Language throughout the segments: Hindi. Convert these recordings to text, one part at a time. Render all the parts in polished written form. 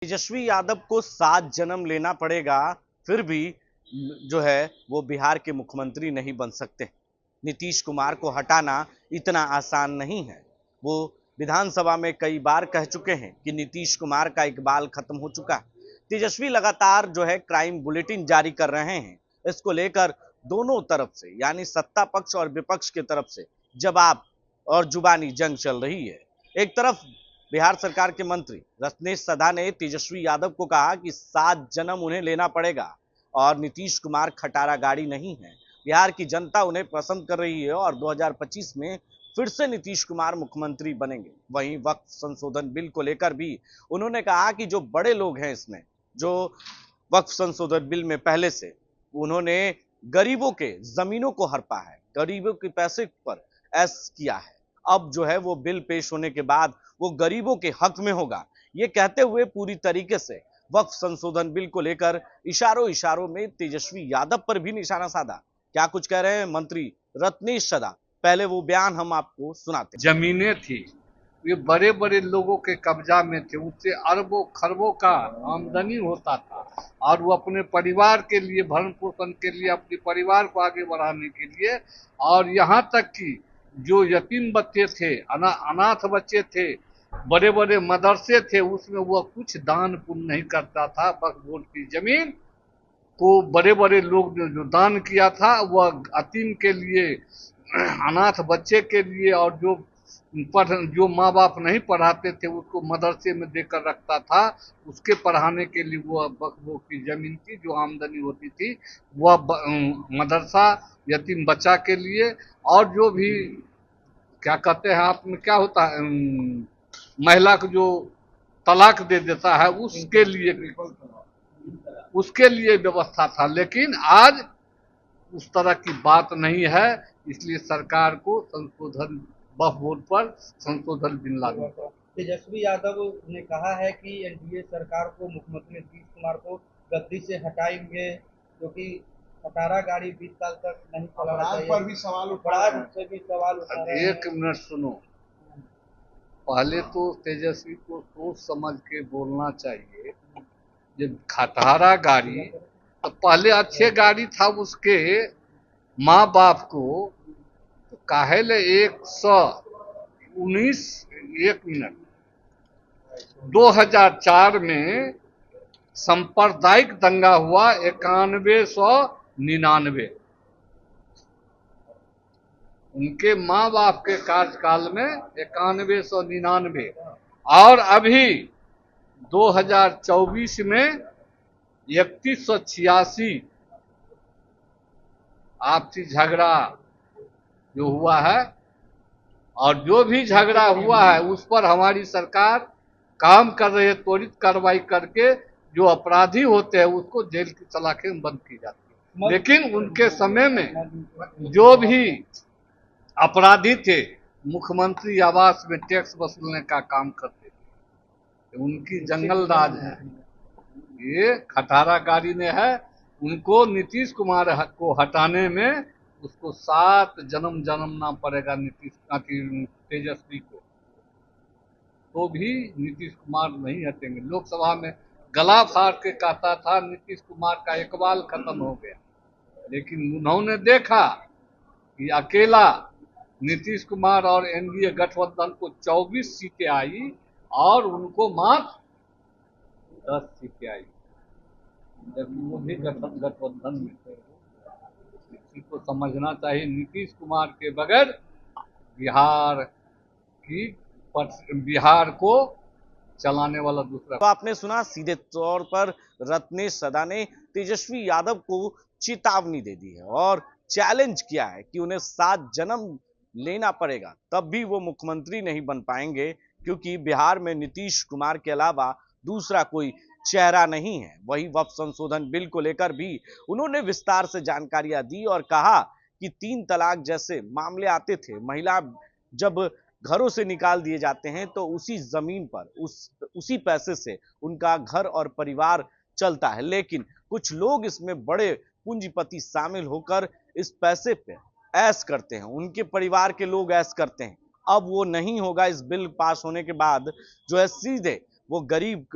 तेजस्वी यादव को 7 जन्म लेना पड़ेगा, फिर भी जो है वो बिहार के मुख्यमंत्री नहीं बन सकते। नीतीश कुमार को हटाना इतना आसान नहीं है। वो विधानसभा में कई बार कह चुके हैं कि नीतीश कुमार का इकबाल खत्म हो चुका है। तेजस्वी लगातार जो है क्राइम बुलेटिन जारी कर रहे हैं। इसको लेकर दोनों तरफ से यानी सत्ता पक्ष और विपक्ष की तरफ से जवाब और जुबानी जंग चल रही है। एक तरफ बिहार सरकार के मंत्री रत्नेश सदा ने तेजस्वी यादव को कहा कि 7 जन्म उन्हें लेना पड़ेगा और नीतीश कुमार खटारा गाड़ी नहीं है। बिहार की जनता उन्हें पसंद कर रही है और 2025 में फिर से नीतीश कुमार मुख्यमंत्री बनेंगे। वहीं वक्फ संशोधन बिल को लेकर भी उन्होंने कहा कि जो बड़े लोग हैं इसमें, जो वक्फ संशोधन बिल में पहले से उन्होंने गरीबों के जमीनों को हड़पा है, गरीबों के पैसे पर ऐश किया है, अब जो है वो बिल पेश होने के बाद वो गरीबों के हक में होगा। ये कहते हुए पूरी तरीके से वक्फ संशोधन बिल को लेकर इशारों इशारों में तेजस्वी यादव पर भी निशाना साधा। क्या कुछ कह रहे हैं मंत्री रत्नेश सदा, पहले वो बयान हम आपको सुनाते हैं। जमीनें थी, ये बड़े बड़े लोगों के कब्जा में थे, उससे अरबों खरबों का आमदनी होता था और वो अपने परिवार के लिए, भरण पोषण के लिए, अपने परिवार को आगे बढ़ाने के लिए, और यहाँ तक कि जो यतीम बच्चे थे, अनाथ बच्चे थे, बड़े बड़े मदरसे थे, उसमें वह कुछ दान पुण्य नहीं करता था। वक्फ बोर्ड की जमीन को बड़े बड़े लोग ने जो दान किया था वह यतीम के लिए, अनाथ बच्चे के लिए, और जो माँ बाप नहीं पढ़ाते थे उसको मदरसे में देकर रखता था, उसके पढ़ाने के लिए वो वक्फ बोर्ड की जमीन की जो आमदनी होती थी वह मदरसा, यतीम बच्चा के लिए, और जो भी क्या कहते हैं आप में क्या होता है, महिला को जो तलाक दे देता है उसके लिए व्यवस्था था। लेकिन आज उस तरह की बात नहीं है, इसलिए सरकार को संशोधन, वक्फ बोर्ड पर संशोधन बिल लागू। तेजस्वी यादव ने कहा है कि एनडीए सरकार को, मुख्यमंत्री नीतीश कुमार को गद्दी से हटाएंगे, क्योंकि खटारा गाड़ी 20 साल तक नहीं चलाना चाहिए। पर भी सवाल उठा रहे हैं। एक मिनट सुनो, पहले तो तेजस्वी को सोच समझ के बोलना चाहिए। जब खटारा गाड़ी, तो पहले अच्छे गाड़ी था उसके माँ बाप को, तो काहेले 119, एक मिनट, 2004 में सांप्रदायिक दंगा हुआ, 9199, उनके माँ बाप के कार्यकाल में 9199, और अभी 2024 में 3186 आपसी झगड़ा जो हुआ है, और जो भी झगड़ा हुआ है उस पर हमारी सरकार काम कर रही है। त्वरित कार्रवाई करके जो अपराधी होते हैं उसको जेल की सलाखें बंद की जाती है। लेकिन उनके समय में जो भी अपराधी थे, मुख्यमंत्री आवास में टैक्स वसूलने का काम करते थे, उनकी जंगल राज है। ये खटारा गाड़ी ने है, उनको नीतीश कुमार को हटाने में उसको 7 जन्म जन्मना पड़ेगा तेजस्वी को, तो भी नीतीश कुमार नहीं हटेंगे। लोकसभा में गला फाड़ के कहता था नीतीश कुमार का इकबाल खत्म हो गया, लेकिन उन्होंने देखा कि अकेला नीतीश कुमार और एनडीए गठबंधन को 24 सीटें आई और उनको मात्र 10 सीटें आई, जबकि वो भी गठबंधन में थे। इसी को समझना चाहिए, नीतीश कुमार के बगैर बिहार को चलाने वाला दूसरा। तो आपने सुना, सीधे तौर पर रत्नेश सदा ने तेजस्वी यादव को चेतावनी दे दी है और चैलेंज किया है कि उन्हें 7 जन्म लेना पड़ेगा, तब भी वो मुख्यमंत्री नहीं बन पाएंगे, क्योंकि बिहार में नीतीश कुमार के अलावा दूसरा कोई चेहरा नहीं है। वही वक्फ संशोधन बिल को लेकर भी उन्होंने विस्तार से जानकारियां दी और कहा कि 3 तलाक जैसे मामले आते थे, महिला जब घरों से निकाल दिए जाते हैं तो उसी जमीन पर उसी पैसे से उनका घर और परिवार चलता है। लेकिन कुछ लोग इसमें बड़े पूंजीपति शामिल होकर इस पैसे पे ऐश करते हैं, उनके परिवार के लोग ऐश करते हैं। अब वो नहीं होगा। इस बिल पास होने के बाद जो है सीधे वो गरीब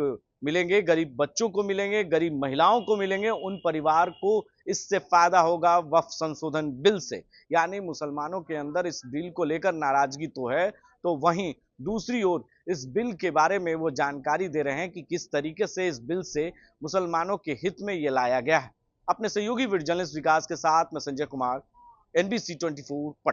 मिलेंगे, गरीब बच्चों को मिलेंगे, गरीब महिलाओं को मिलेंगे, उन परिवार को इससे फायदा होगा वक्फ संशोधन बिल से। यानी मुसलमानों के अंदर इस बिल को लेकर नाराजगी तो है, तो वहीं दूसरी ओर इस बिल के बारे में वो जानकारी दे रहे हैं कि किस तरीके से इस बिल से मुसलमानों के हित में ये लाया गया है। अपने सहयोगी वीडियो जर्नलिस्ट विकास के साथ मैं संजय कुमार, NBC 24 पटना।